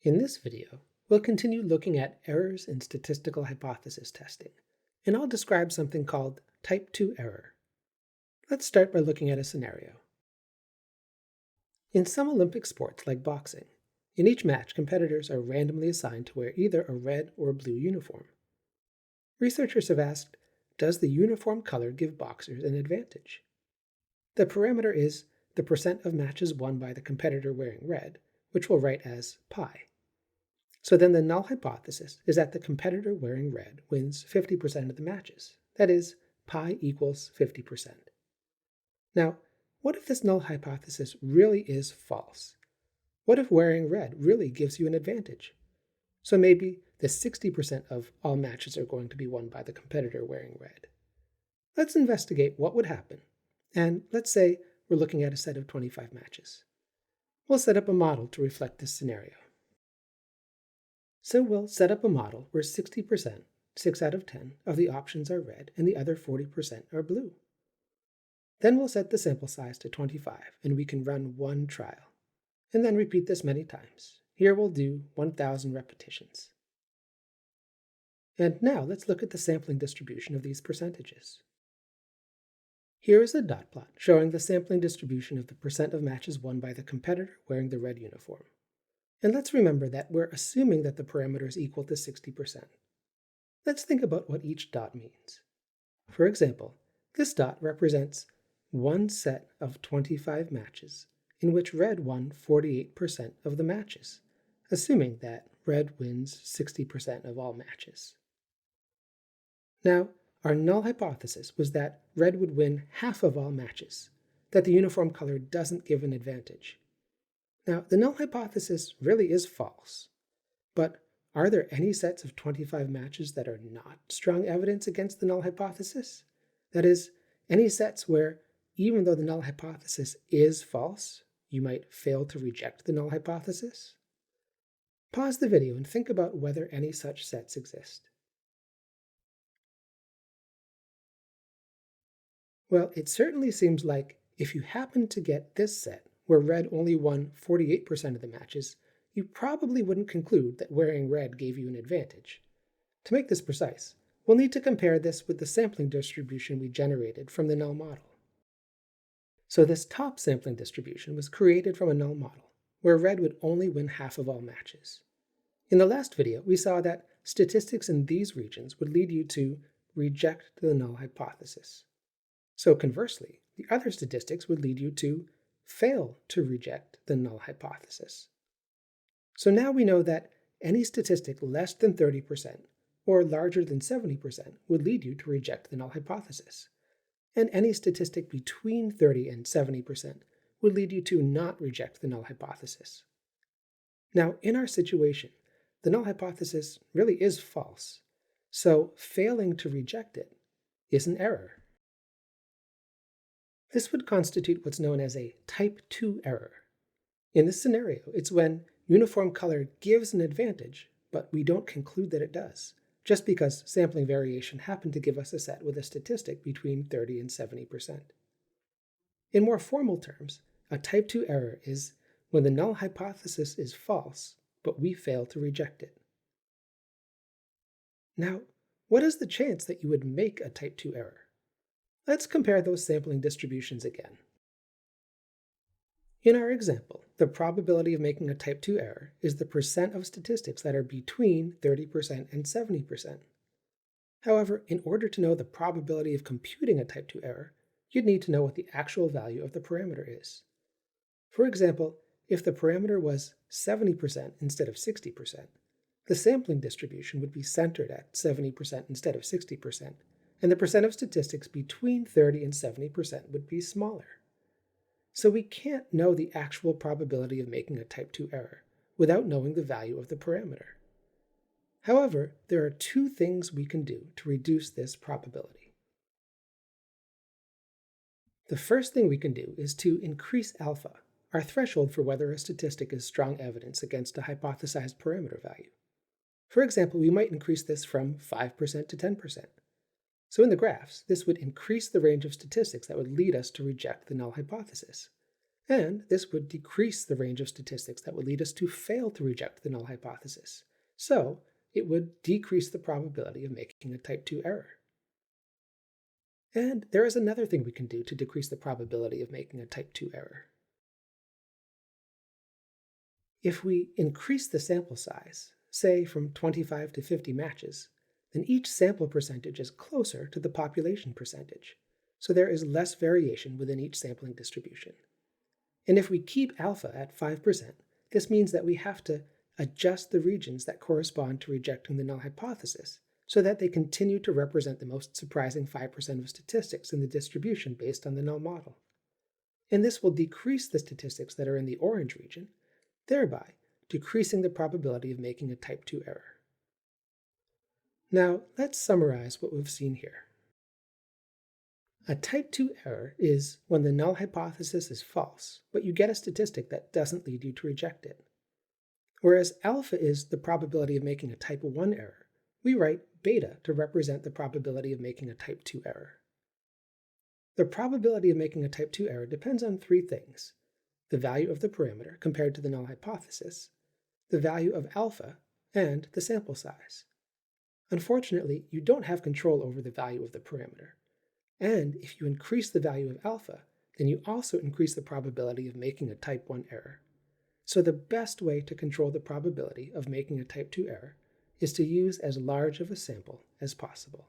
In this video, we'll continue looking at errors in statistical hypothesis testing, and I'll describe something called type 2 error. Let's start by looking at a scenario. In some Olympic sports like boxing, in each match competitors are randomly assigned to wear either a red or blue uniform. Researchers have asked, does the uniform color give boxers an advantage? The parameter is the percent of matches won by the competitor wearing red, which we'll write as pi. So then the null hypothesis is that the competitor wearing red wins 50% of the matches. That is, pi equals 50%. Now, what if this null hypothesis really is false? What if wearing red really gives you an advantage? So maybe the 60% of all matches are going to be won by the competitor wearing red. Let's investigate what would happen. And let's say we're looking at a set of 25 matches. We'll set up a model to reflect this scenario. So we'll set up a model where 60%, 6 out of 10, of the options are red and the other 40% are blue. Then we'll set the sample size to 25 and we can run one trial. And then repeat this many times. Here we'll do 1,000 repetitions. And now let's look at the sampling distribution of these percentages. Here is a dot plot showing the sampling distribution of the percent of matches won by the competitor wearing the red uniform. And let's remember that we're assuming that the parameter is equal to 60%. Let's think about what each dot means. For example, this dot represents one set of 25 matches in which red won 48% of the matches, assuming that red wins 60% of all matches. Now, our null hypothesis was that red would win half of all matches, that the uniform color doesn't give an advantage. Now, the null hypothesis really is false, but are there any sets of 25 matches that are not strong evidence against the null hypothesis? That is, any sets where, even though the null hypothesis is false, you might fail to reject the null hypothesis? Pause the video and think about whether any such sets exist. Well, it certainly seems like if you happen to get this set, where red only won 48% of the matches, you probably wouldn't conclude that wearing red gave you an advantage. To make this precise, we'll need to compare this with the sampling distribution we generated from the null model. So this top sampling distribution was created from a null model, where red would only win half of all matches. In the last video, we saw that statistics in these regions would lead you to reject the null hypothesis. So conversely, the other statistics would lead you to fail to reject the null hypothesis. So now we know that any statistic less than 30% or larger than 70% would lead you to reject the null hypothesis, and any statistic between 30 and 70% would lead you to not reject the null hypothesis. Now, in our situation, the null hypothesis really is false, so failing to reject it is an error. This would constitute what's known as a type 2 error. In this scenario, it's when uniform color gives an advantage, but we don't conclude that it does, just because sampling variation happened to give us a set with a statistic between 30 and 70%. In more formal terms, a type 2 error is when the null hypothesis is false, but we fail to reject it. Now, what is the chance that you would make a type 2 error? Let's compare those sampling distributions again. In our example, the probability of making a type 2 error is the percent of statistics that are between 30% and 70%. However, in order to know the probability of computing a type 2 error, you'd need to know what the actual value of the parameter is. For example, if the parameter was 70% instead of 60%, the sampling distribution would be centered at 70% instead of 60%, and the percent of statistics between 30 and 70% would be smaller. So we can't know the actual probability of making a type 2 error without knowing the value of the parameter. However, there are two things we can do to reduce this probability. The first thing we can do is to increase alpha, our threshold for whether a statistic is strong evidence against a hypothesized parameter value. For example, we might increase this from 5% to 10%. So in the graphs, this would increase the range of statistics that would lead us to reject the null hypothesis. And this would decrease the range of statistics that would lead us to fail to reject the null hypothesis. So it would decrease the probability of making a type 2 error. And there is another thing we can do to decrease the probability of making a type 2 error. If we increase the sample size, say from 25 to 50 matches, then each sample percentage is closer to the population percentage, so there is less variation within each sampling distribution. And if we keep alpha at 5%, this means that we have to adjust the regions that correspond to rejecting the null hypothesis so that they continue to represent the most surprising 5% of statistics in the distribution based on the null model. And this will decrease the statistics that are in the orange region, thereby decreasing the probability of making a type 2 error. Now, let's summarize what we've seen here. A type 2 error is when the null hypothesis is false, but you get a statistic that doesn't lead you to reject it. Whereas alpha is the probability of making a type 1 error, we write beta to represent the probability of making a type 2 error. The probability of making a type 2 error depends on three things: the value of the parameter compared to the null hypothesis, the value of alpha, and the sample size. Unfortunately, you don't have control over the value of the parameter. And if you increase the value of alpha, then you also increase the probability of making a type 1 error. So the best way to control the probability of making a type 2 error is to use as large of a sample as possible.